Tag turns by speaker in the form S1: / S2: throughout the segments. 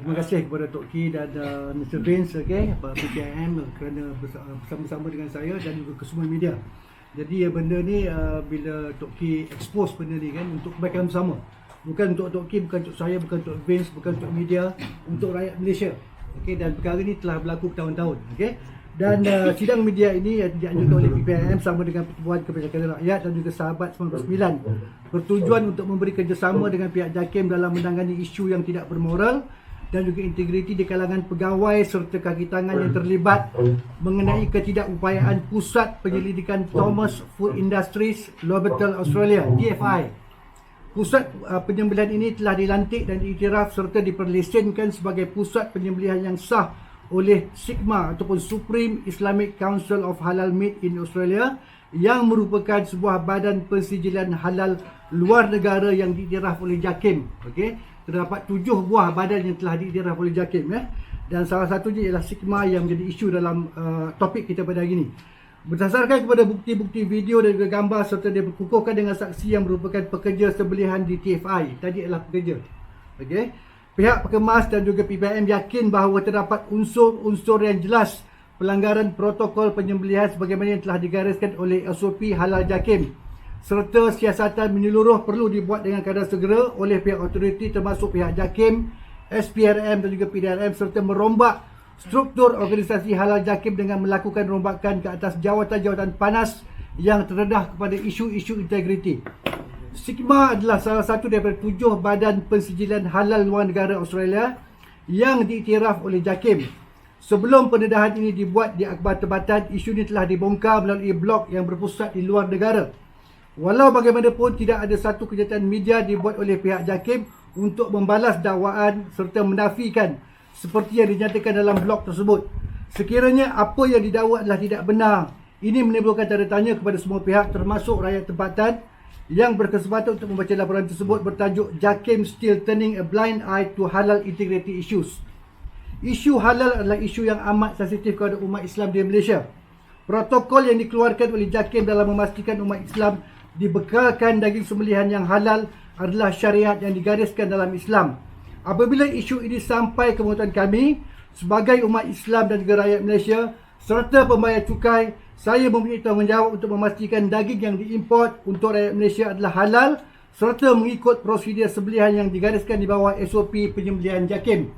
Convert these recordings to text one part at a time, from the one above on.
S1: Terima kasih kepada Tok Ki dan Mr. Vince, PPIM kerana bersama-sama dengan saya dan juga kesemua media. Jadi benda ni bila Tok Ki expose benda ni kan untuk kebaikan bersama. Bukan untuk Tok Ki, bukan untuk saya, bukan untuk Vince, bukan untuk media, untuk rakyat Malaysia. Dan perkara ni telah berlaku bertahun-tahun. Dan sidang media ini dianjurkan oleh PPIM sama dengan Pertubuhan Kebijakan Rakyat dan juga Sahabat 99 bertujuan untuk memberi kerjasama dengan pihak JAKIM dalam menangani isu yang tidak bermoral dan juga integriti di kalangan pegawai serta kaki tangan yang terlibat mengenai ketidakupayaan Pusat Penyelidikan Thomas Food Industries Laboratory Australia (TFI). Pusat penyembelihan ini telah dilantik dan diiktiraf serta diperlesenkan sebagai pusat penyembelihan yang sah oleh SIGMA ataupun Supreme Islamic Council of Halal Meat in Australia yang merupakan sebuah badan pensijilan halal luar negara yang diiktiraf oleh JAKIM. Terdapat 7 buah badan yang telah diiktiraf oleh JAKIM dan salah satunya ialah SIGMA yang menjadi isu dalam topik kita pada hari ini. Berdasarkan kepada bukti-bukti video dan juga gambar serta dia berkukuhkan dengan saksi yang merupakan pekerja sembelihan di TFI. Tadi adalah pekerja. Pihak Perkemas dan juga PPIM yakin bahawa terdapat unsur-unsur yang jelas pelanggaran protokol penyembelihan sebagaimana yang telah digariskan oleh SOP Halal JAKIM, serta siasatan menyeluruh perlu dibuat dengan kadar segera oleh pihak autoriti termasuk pihak JAKIM, SPRM dan juga PDRM serta merombak struktur organisasi Halal JAKIM dengan melakukan rombakan ke atas jawatan-jawatan panas yang terdedah kepada isu-isu integriti. SIGMA adalah salah satu daripada 7 badan pensijilan halal luar negara Australia yang diiktiraf oleh JAKIM. Sebelum pendedahan ini dibuat di akhbar tempatan, isu ini telah dibongkar melalui blog yang berpusat di luar negara. Walau bagaimanapun, tidak ada satu kenyataan media dibuat oleh pihak JAKIM untuk membalas dakwaan serta menafikan seperti yang dinyatakan dalam blog tersebut. Sekiranya apa yang didakwa adalah tidak benar, ini menimbulkan tanda tanya kepada semua pihak termasuk rakyat tempatan yang berkesempatan untuk membaca laporan tersebut bertajuk JAKIM Still Turning a Blind Eye to Halal Integrity Issues. Isu halal adalah isu yang amat sensitif kepada umat Islam di Malaysia. Protokol yang dikeluarkan oleh JAKIM dalam memastikan umat Islam dibekalkan daging sembelihan yang halal adalah syariat yang digariskan dalam Islam. Apabila isu ini sampai ke muatan kami sebagai umat Islam dan juga rakyat Malaysia serta pembayar cukai, saya mempunyai tanggungjawab untuk memastikan daging yang diimport untuk rakyat Malaysia adalah halal serta mengikut prosedur sembelihan yang digariskan di bawah SOP penyembelihan JAKIM.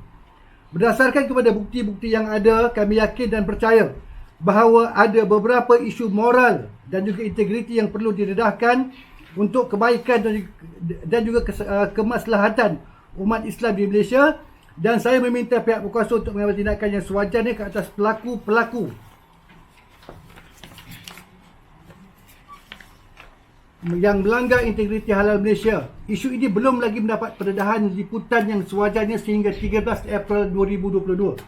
S1: Berdasarkan kepada bukti-bukti yang ada, kami yakin dan percaya bahawa ada beberapa isu moral dan juga integriti yang perlu didedahkan untuk kebaikan dan juga kemaslahatan umat Islam di Malaysia, dan saya meminta pihak berkuasa untuk mengambil tindakan yang sewajarnya ke atas pelaku-pelaku yang melanggar integriti halal Malaysia. Isu ini belum lagi mendapat pendedahan liputan yang sewajarnya sehingga 13 April 2022.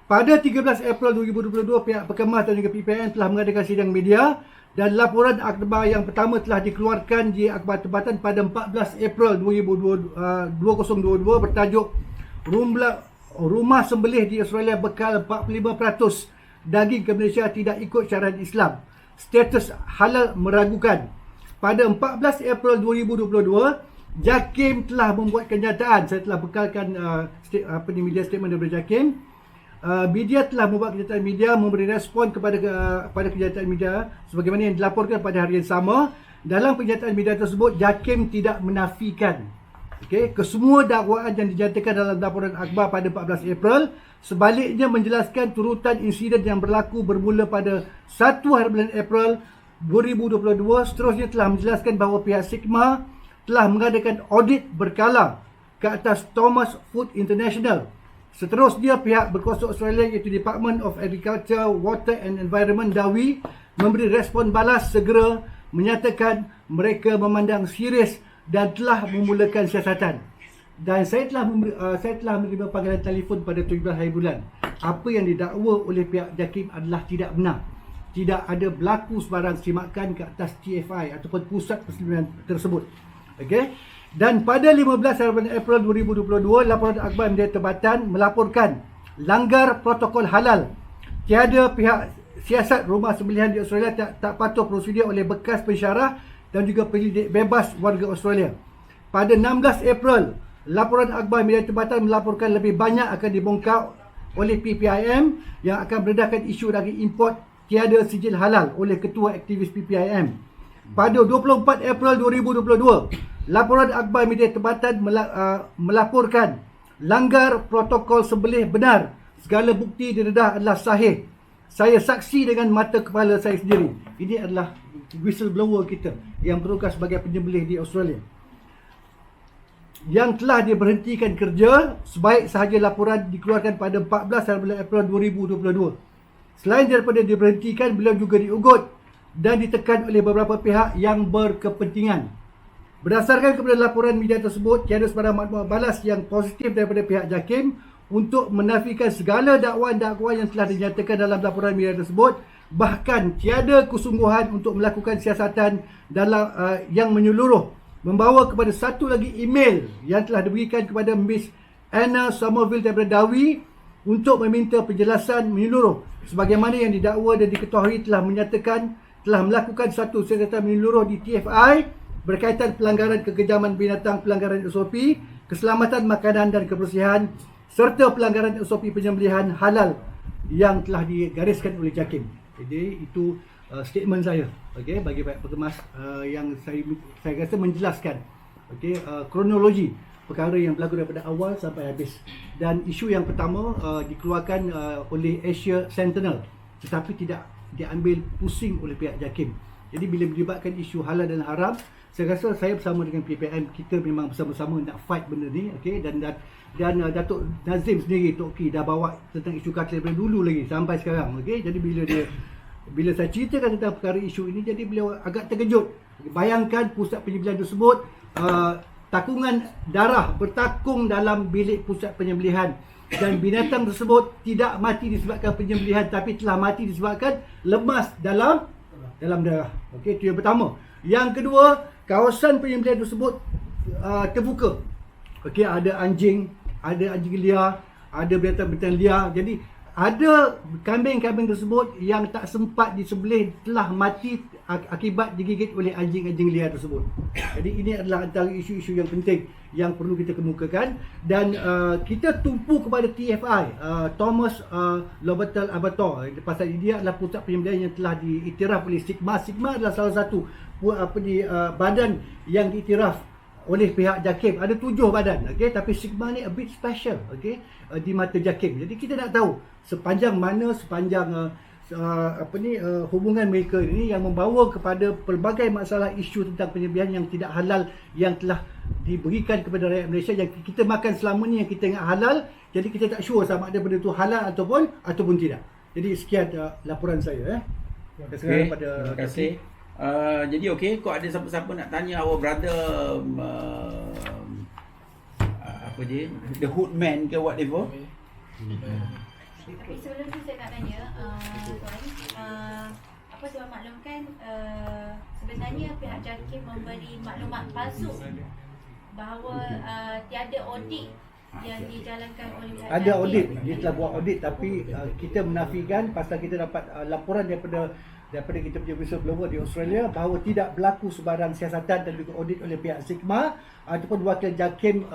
S1: Pada 13 April 2022, pihak Perkemas dan juga PPIM telah mengadakan sidang media dan laporan akhbar yang pertama telah dikeluarkan di akhbar tempatan pada 14 April 2022 bertajuk Rumah Sembelih di Australia bekal 45% daging ke Malaysia tidak ikut syariat Islam. Status halal meragukan. Pada 14 April 2022, JAKIM telah membuat kenyataan. Saya telah bekalkan media statement daripada JAKIM. Media telah membuat kenyataan media memberi respon kepada kenyataan media sebagaimana yang dilaporkan pada hari yang sama. Dalam kenyataan media tersebut, JAKIM tidak menafikan kesemua dakwaan yang dinyatakan dalam laporan akhbar pada 14 April. Sebaliknya menjelaskan turutan insiden yang berlaku bermula pada 1 hari bulan April 2022. Seterusnya telah menjelaskan bahawa pihak SIGMA telah mengadakan audit berkala ke atas Thomas Food International. Seterusnya pihak berkuasa Australia iaitu Department of Agriculture, Water and Environment DAWI memberi respon balas segera menyatakan mereka memandang serius dan telah memulakan siasatan. Dan saya telah menerima panggilan telefon pada 17 hari bulan. Apa yang didakwa oleh pihak JAKIM adalah tidak benar. Tidak ada berlaku sebarang semakan ke atas TFI ataupun pusat persembelihan tersebut. Dan pada 15 April 2022, laporan akhbar media tempatan melaporkan langgar protokol halal. Tiada pihak siasat rumah sembelihan di Australia tak patuh prosedur oleh bekas pensyarah dan juga penyelidik bebas warga Australia. Pada 16 April laporan akhbar media tempatan melaporkan lebih banyak akan dibongkar oleh PPIM yang akan beredarkan isu daging import tiada sijil halal oleh ketua aktivis PPIM. Pada 24 April 2022, laporan akhbar media tempatan melaporkan langgar protokol sembelih benar. Segala bukti didedah adalah sahih. Saya saksi dengan mata kepala saya sendiri. Ini adalah whistleblower kita yang bertugas sebagai penyembelih di Australia, yang telah diberhentikan kerja sebaik sahaja laporan dikeluarkan pada 14 April 2022. Selain daripada diberhentikan, beliau juga diugut dan ditekan oleh beberapa pihak yang berkepentingan. Berdasarkan kepada laporan media tersebut, tiada sebarang maklumat balas yang positif daripada pihak JAKIM untuk menafikan segala dakwaan-dakwaan yang telah dinyatakan dalam laporan media tersebut. Bahkan tiada kesungguhan untuk melakukan siasatan dalam yang menyeluruh, membawa kepada satu lagi email yang telah diberikan kepada Miss Anna Somerville daripada Dawi untuk meminta penjelasan menyeluruh sebagaimana yang didakwa dan diketahui telah menyatakan telah melakukan satu siasatan menyeluruh di TFI berkaitan pelanggaran kekejaman binatang, pelanggaran SOP, keselamatan makanan dan kebersihan serta pelanggaran SOP penyembelihan halal yang telah digariskan oleh JAKIM. Jadi itu statement saya, okey, bagi pihak pengemas yang saya rasa menjelaskan kronologi perkara yang berlaku daripada awal sampai habis. Dan isu yang pertama dikeluarkan oleh Asia Sentinel tetapi tidak diambil pusing oleh pihak JAKIM. Jadi bila melibatkan isu halal dan haram, saya rasa saya bersama dengan PPM, kita memang bersama-sama nak fight benda ni, okey, dan Datuk Nazim sendiri, Tok Ki, dah bawa tentang isu katil daripada dulu lagi sampai sekarang, okey. Jadi bila saya ceritakan tentang perkara isu ini, jadi beliau agak terkejut. Bayangkan pusat penyembelihan tersebut takungan darah bertakung dalam bilik pusat penyembelihan dan binatang tersebut tidak mati disebabkan penyembelihan tapi telah mati disebabkan lemas dalam darah. Okey, itu yang pertama. Yang kedua, kawasan penyembelihan tersebut terbuka. Okey, ada anjing liar, ada binatang-binatang liar. Jadi ada kambing-kambing tersebut yang tak sempat disembelih telah mati akibat digigit oleh anjing-anjing liar tersebut. Jadi ini adalah antara isu-isu yang penting yang perlu kita kemukakan. Dan kita tumpu kepada TFI, Thomas Lobatel Abattoir. Pasal dia adalah pusat penyembelihan yang telah diiktiraf oleh Sigma. Sigma adalah salah satu badan yang diiktiraf oleh pihak JAKIM. Ada 7 badan, okey, tapi Sigma ni a bit special, okey, di mata JAKIM. Jadi kita nak tahu sepanjang hubungan mereka ini yang membawa kepada pelbagai masalah isu tentang penyembelihan yang tidak halal yang telah diberikan kepada rakyat Malaysia, yang kita makan selama ni yang kita ingat halal. Jadi kita tak sure sama ada benda tu halal ataupun tidak. Jadi sekian laporan saya.
S2: Okay, terima kasih. Jadi okey, kau ada siapa-siapa nak tanya our brother apa dia, the hoodman ke whatever?
S3: Tapi sebelum tu saya nak tanya tuan, apa tuan maklumkan sebenarnya pihak JAKIM memberi maklumat palsu bahawa tiada audit yang dijalankan oleh pihak
S1: Ada
S3: JAKIM.
S1: audit, dia telah buat audit tapi kita menafikan pasal kita dapat laporan daripada kita punya whistleblower di Australia bahawa tidak berlaku sebarang siasatan dan juga audit oleh pihak Sigma ataupun wakil JAKIM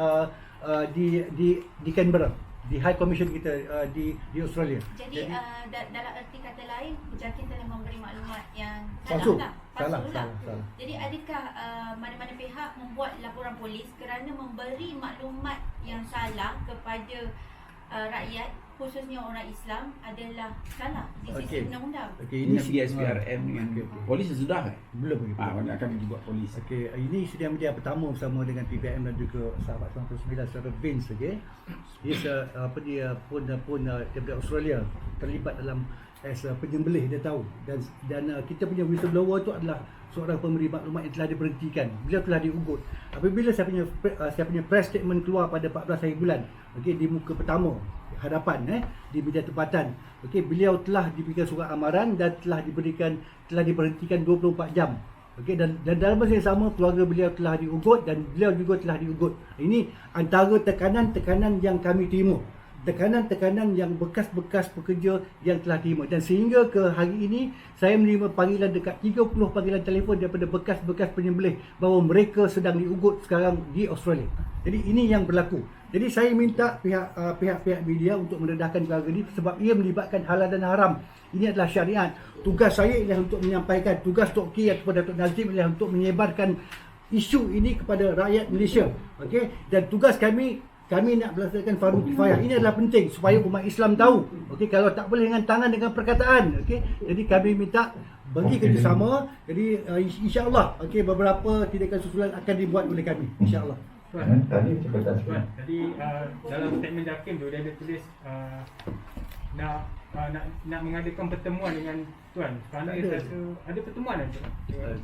S1: di Canberra, di High Commission kita di Australia.
S3: Jadi dalam erti kata lain, JAKIM telah memberi maklumat yang
S1: Palsu.
S3: salah.
S1: Salah.
S3: Jadi adakah mana-mana pihak membuat laporan polis kerana memberi maklumat yang salah kepada rakyat, khususnya orang Islam, adalah salah di sisi undang-undang?
S1: Okey,
S2: Ini segi SPRM dengan polis sudah
S1: belum
S2: mana akan juga polis.
S1: Okey, ini sidang media pertama bersama dengan PPM dan juga sahabat 99 Sarah Vince, okey. Dia pun daripada Australia terlibat dalam penyembelih, dia tahu. Dan kita punya whistleblower tu adalah seorang pemberi maklumat yang telah diberhentikan. Beliau telah diugut. Apabila saya punya press statement keluar pada 14 hari bulan, okey, di muka pertama hadapan di media tempatan, okey, beliau telah diberikan surat amaran dan telah diberhentikan 24 jam. Okey, dan dalam masa yang sama keluarga beliau telah diugut dan beliau juga telah diugut. Ini antara tekanan yang kami terima tekanan-tekanan yang bekas-bekas pekerja yang telah terima. Dan sehingga ke hari ini saya menerima panggilan dekat 30 panggilan telefon daripada bekas-bekas penyembelih bahawa mereka sedang diugut sekarang di Australia. Jadi ini yang berlaku. Jadi saya minta pihak-pihak media untuk mendedahkan perkara ini sebab ia melibatkan halal dan haram. Ini adalah syariat. Tugas saya ialah untuk menyampaikan, tugas Tok Ki ataupun Datuk Nazim ialah untuk menyebarkan isu ini kepada rakyat Malaysia. Okey, dan tugas kami nak melaksanakan fardu kifayah. Ini adalah penting supaya umat Islam tahu. Okey, kalau tak boleh dengan tangan, dengan perkataan. Okey, jadi kami minta bagi kerjasama. Jadi insya-Allah beberapa tindakan susulan akan dibuat oleh kami, insya-Allah.
S4: Tadi dalam statement JAKIM tu dia ada tulis nak mengadakan pertemuan dengan tuan. Kerana saya rasa ada pertemuan tu.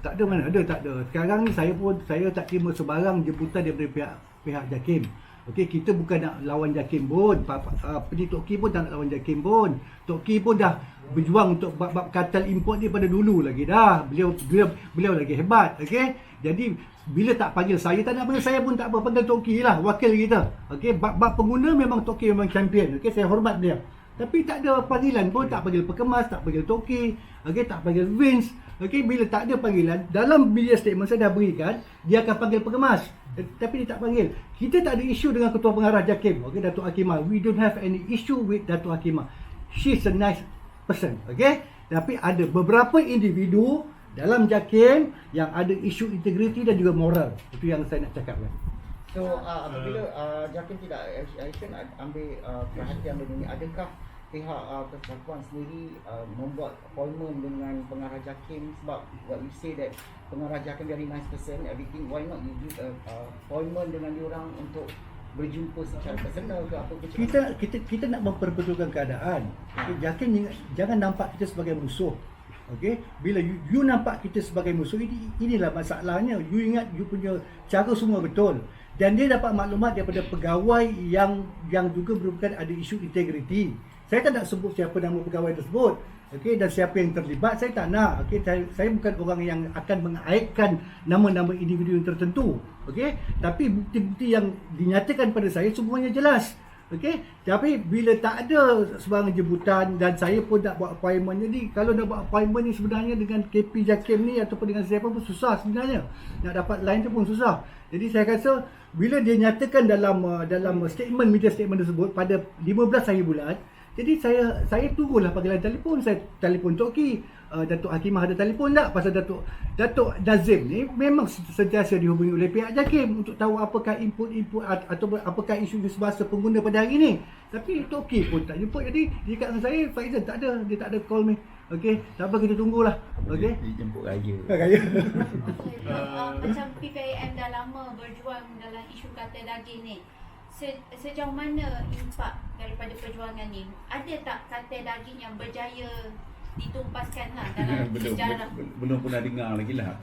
S1: Tak ada mana ada, tak ada. Sekarang ni saya tak terima sebarang jemputan daripada pihak JAKIM. Okey, kita bukan nak lawan JAKIM pun. Tok Ki pun tak nak lawan JAKIM pun. Tok Ki pun dah berjuang untuk bab kartel import ni pada dulu lagi dah. Beliau lagi hebat. Okey. Jadi bila tak panggil saya, tak nak panggil saya pun tak apa, panggil Tok Ki lah, wakil kita. Okey, bab pengguna memang Tok Ki memang champion. Okey, saya hormat beliau. Tapi tak ada panggilan pun, tak panggil Pekemas, tak panggil Tok Ki, okey, tak panggil Vince. Okey, bila tak ada panggilan, dalam media statement saya dah berikan, dia akan panggil Pekemas. Tapi dia tak panggil. Kita tak ada isu dengan ketua pengarah JAKIM, okey, Datuk Hakimah. We don't have any issue with Datuk Hakimah. She's a nice person, okey. Tapi ada beberapa individu dalam JAKIM yang ada isu integriti dan juga moral. Itu yang saya nak cakapkan.
S5: So apabila JAKIM tidak action ambil perhatian benda ni, adakah pihak persatuan sendiri membuat appointment dengan pengarah JAKIM? Sebab what you say that pengarah JAKIM very nice person, everything, why not you give appointment dengan diorang untuk berjumpa secara personal ke apa ke?
S1: Kita nak memperbetulkan keadaan. Okay, JAKIM jangan nampak kita sebagai musuh. Okey, bila you nampak kita sebagai musuh, inilah masalahnya. You ingat you punya cara semua betul. Dan dia dapat maklumat daripada pegawai yang juga merupakan ada isu integriti. Saya tak nak sebut siapa nama pegawai tersebut. Okey, dan siapa yang terlibat, saya tak nak. Okey, saya bukan orang yang akan mengaitkan nama-nama individu yang tertentu. Okey, tapi bukti-bukti yang dinyatakan pada saya semuanya jelas. Okey, tapi bila tak ada sebarang jemputan dan saya pun nak buat appointment, jadi kalau nak buat appointment ni sebenarnya dengan KP JAKIM ni ataupun dengan siapa pun susah sebenarnya. Nak dapat line tu pun susah. Jadi saya rasa bila dia nyatakan dalam statement, media statement tersebut pada 15 hari bulan, jadi saya tunggulah panggilan telefon. Saya telefon Tok Ki, Datuk Hakimah ada telefon tak? Pasal Datuk Nazim ni memang sentiasa dihubungi oleh pihak JAKIM untuk tahu apakah input atau apakah isu semasa pengguna pada hari ini. Tapi Tok Ki pun tak jemput. Jadi dia kata dengan saya, Faizal tak ada, dia tak ada call me. Okey, tak apa, kita tunggulah. Okey.
S2: Dia jemput raya.
S1: Raya.
S3: Macam PPIM dah lama berjuang dalam isu kartel daging ni. Sejauh mana impak daripada perjuangan ni? Ada tak kartel daging yang berjaya ditumpaskan lah dalam sejarah?
S2: Belum pernah dengar lagi lah.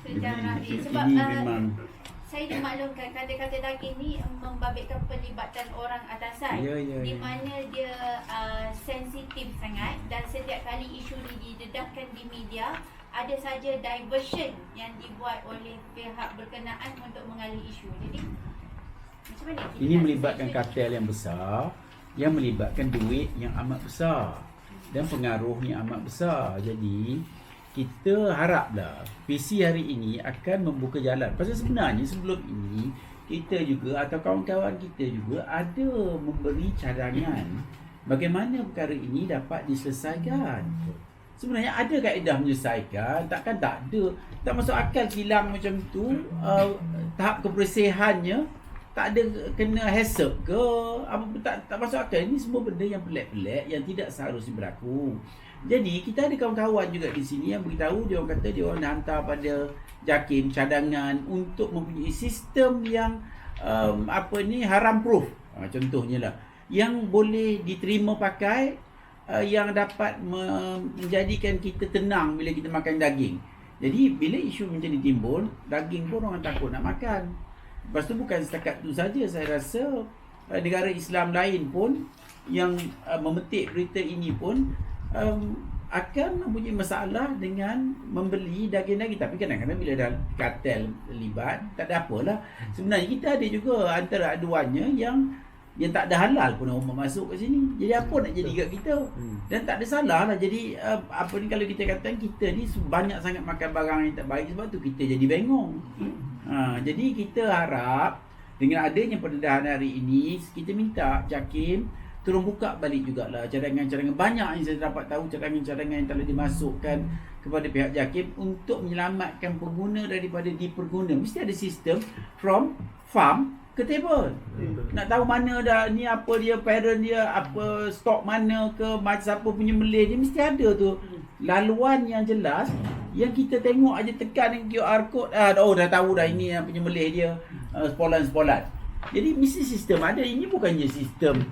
S3: Sejarah ni. Sebab
S2: ini memang
S3: saya dimaklumkan kartel daging ni membabitkan pelibatan orang atasan, di mana dia sensitif sangat dan setiap kali isu ni didedahkan di media, ada saja diversion yang dibuat oleh pihak berkenaan untuk mengalih isu. Jadi macam mana
S2: ini melibatkan kartel yang besar, yang melibatkan duit yang amat besar dan pengaruhnya amat besar. Jadi kita haraplah PC hari ini akan membuka jalan. Pasal sebenarnya sebelum ini kita juga atau kawan-kawan kita juga ada memberi cadangan bagaimana perkara ini dapat diselesaikan. Sebenarnya ada kaedah menyelesaikan, takkan tak ada. Tak masuk akal kilang macam tu, tahap kebersihannya tak ada kena hasap ke apa, tak masuk akal. Ini semua benda yang pelik-pelik yang tidak seharusnya berlaku. Jadi kita ada kawan-kawan juga di sini yang beritahu, dia orang kata dia orang hantar pada JAKIM cadangan untuk mempunyai sistem yang haram proof. Contohnya lah yang boleh diterima pakai, yang dapat menjadikan kita tenang bila kita makan daging. Jadi bila isu macam ni timbul, daging pun orang takut nak makan. Lepas tu bukan setakat tu saja, saya rasa negara Islam lain pun yang memetik berita ini pun akan mempunyai masalah dengan membeli daging-daging. Tapi kadang-kadang bila dah kartel terlibat, tak ada apalah. Sebenarnya kita ada juga antara aduannya yang yang tak ada halal pun orang masuk kat sini. Jadi apa nak jadi kat kita? Dan tak ada salah lah. Jadi apa ni kalau kita katakan kita ni banyak sangat makan barang yang tak baik, sebab tu kita jadi bengong. Jadi kita harap dengan adanya pendedahan hari ini, kita minta JAKIM tolong buka balik jugalah cadangan-cadangan. Banyak yang saya dapat tahu cadangan-cadangan yang telah dimasukkan kepada pihak JAKIM untuk menyelamatkan pengguna daripada diperguna. Mesti ada sistem from farm ke table. Nak tahu mana dah ni apa dia, parent dia, apa stok mana ke, macam siapa punya melih dia, mesti ada tu laluan yang jelas. Yang kita tengok aja tekan QR code, dah tahu dah ini yang punya melih dia, sepolan-sepolan. Jadi mesti sistem ada. Ini bukannya sistem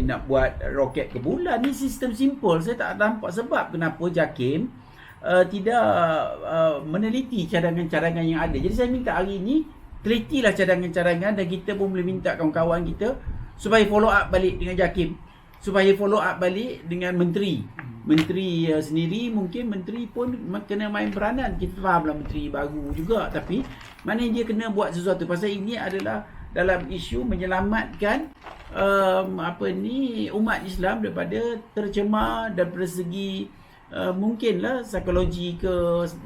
S2: nak buat roket ke bulan. Ni sistem simple. Saya tak nampak sebab kenapa JAKIM tidak meneliti cadangan-cadangan yang ada. Jadi saya minta hari ini telitilah cadangan-cadangan, dan kita pun boleh minta kawan-kawan kita supaya follow up balik dengan JAKIM, supaya follow up balik dengan menteri sendiri. Mungkin menteri pun kena main peranan. Kita fahamlah menteri baru juga, tapi maknanya dia kena buat sesuatu. Pasal ini adalah dalam isu menyelamatkan umat Islam daripada tercemar daripada segi mungkinlah psikologi ke,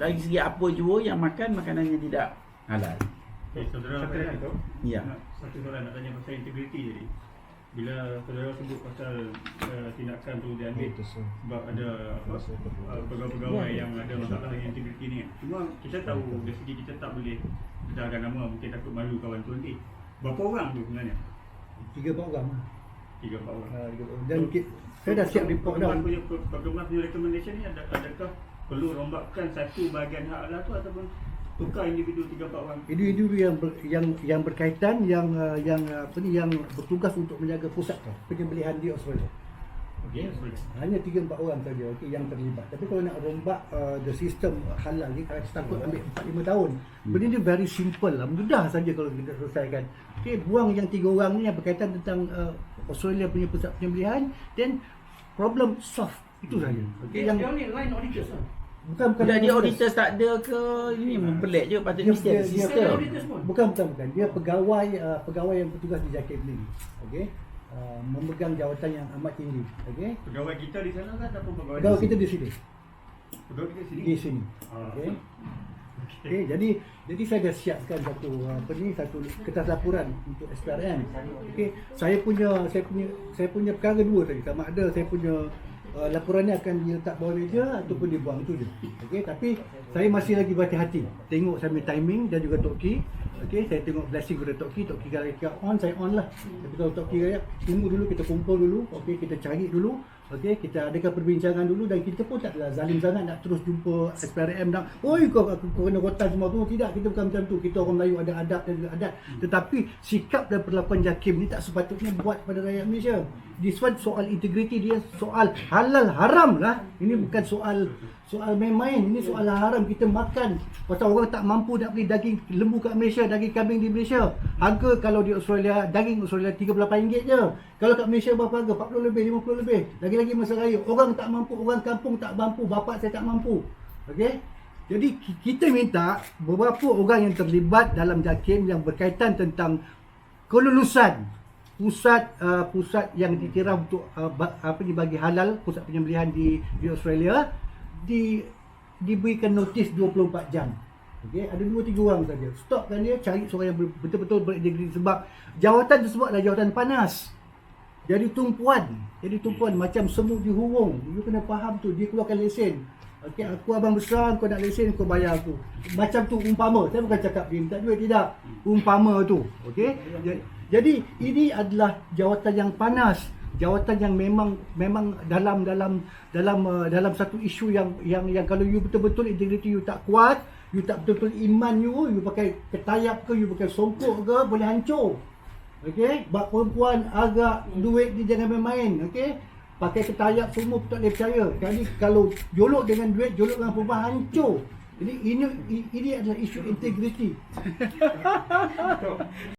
S2: dari segi apa jua yang makan makanan yang tidak halal.
S4: Saudara tu,
S2: Ya.
S4: satu soalan nak tanya pasal integriti tadi. Bila saudara sebut pasal tindakan tu diambil sebab ada pegawai-pegawai yang ada masalah dengan integriti ni kan. Cuma kita tahu dari segi kita tak boleh darahkan nama, mungkin takut malu kawan tu nanti. Berapa orang tu sebenarnya?
S1: 3-4 orang.
S4: 3-4 orang.
S1: Dan saya dah siap report dah.
S4: Bagaimana punya recommendation ni, adakah perlu rombakkan satu bahagian hak halal tu ataupun tukar individu 3-4 orang?
S1: Individu yang berkaitan yang bertugas untuk menjaga pusat penyembelihan di Australia.
S4: Okey,
S1: Hanya 3-4 orang saja yang terlibat. Tapi kalau nak rombak the system halal ni, kalau takut ambil 4-5 tahun. Benda ni very simple lah, mudah saja kalau kita selesaikan. Okey, buang yang 3 orang ni yang berkaitan tentang Australia punya pusat penyembelihan, then problem solve. Itu saja. Okey, yang bukan
S2: Dia auditors tak ada ke? Ini pelik je, patut mesti ada sistem.
S1: Bukan. Dia pegawai yang bertugas di JAKIM ni. Okey. Memegang jawatan yang amat tinggi. Okey.
S4: Pegawai kita di sana kan ataupun
S1: Pegawai kita di sini.
S4: Pegawai kita sini?
S1: Di sini. Okey. Okey, jadi saya dah siapkan satu kertas laporan untuk SPRM. Okey, saya punya perkara dua tadi. Sama ada saya punya laporan ni akan diletak bawah meja ataupun dibuang, itu je. Okey, tapi saya masih lagi berhati-hati. Tengok sambil timing dan juga Tok Ki. Okey, saya tengok blessing kepada Tok Ki. Tok Ki kalau on, saya on lah. Tapi kalau Tok Ki kata tunggu dulu, kita kumpul dulu. Okey, kita cari dulu. Okey, kita adakan perbincangan dulu, dan kita pun taklah zalim sangat nak terus jumpa SPRM dan oi kau kena rotan semua tu. Tidak, kita bukan macam tu. Kita orang Melayu ada adab dan juga adat. Tetapi sikap dan perlakuan JAKIM ni tak sepatutnya buat pada rakyat Malaysia. This one soal integriti dia, soal halal haram lah. Ini bukan soal main-main. Ini soal haram kita makan. Pasal orang tak mampu nak beli daging lembu kat Malaysia, daging kambing di Malaysia. Harga kalau di Australia, daging Australia RM38 je. Kalau kat Malaysia berapa harga? 40 lebih, 50 lebih. Lagi-lagi masa raya. Orang tak mampu, orang kampung tak mampu, bapak saya tak mampu. Okey? Jadi kita minta beberapa orang yang terlibat dalam JAKIM yang berkaitan tentang kelulusan pusat yang dikira untuk bagi halal, pusat penyembelihan di Australia, diberikan notis 24 jam. Okey, ada 2-3 orang saja. Stopkan dia, cari seorang yang betul-betul berintegriti, sebab jawatan tersebut adalah jawatan panas. Jadi tumpuan macam semut di hurung. You kena faham tu, dia keluarkan lesen. Okey, aku abang besar, kau nak lesen, kau bayar aku. Macam tu umpama. Saya bukan cakap dia minta duit, tidak. Umpama tu. Okey. Jadi ini adalah jawatan yang panas, jawatan yang memang dalam satu isu yang kalau you betul-betul integriti you tak kuat, you tak betul-betul iman you pakai ketayap ke, you pakai songkok ke, boleh hancur. Okey, bab perempuan agak duit dia jangan main-main. Okey, pakai ketayap semua tak boleh percaya. Jadi kalau jolok dengan duit, jolok dengan perempuan, hancur. Jadi ini adalah isu integriti.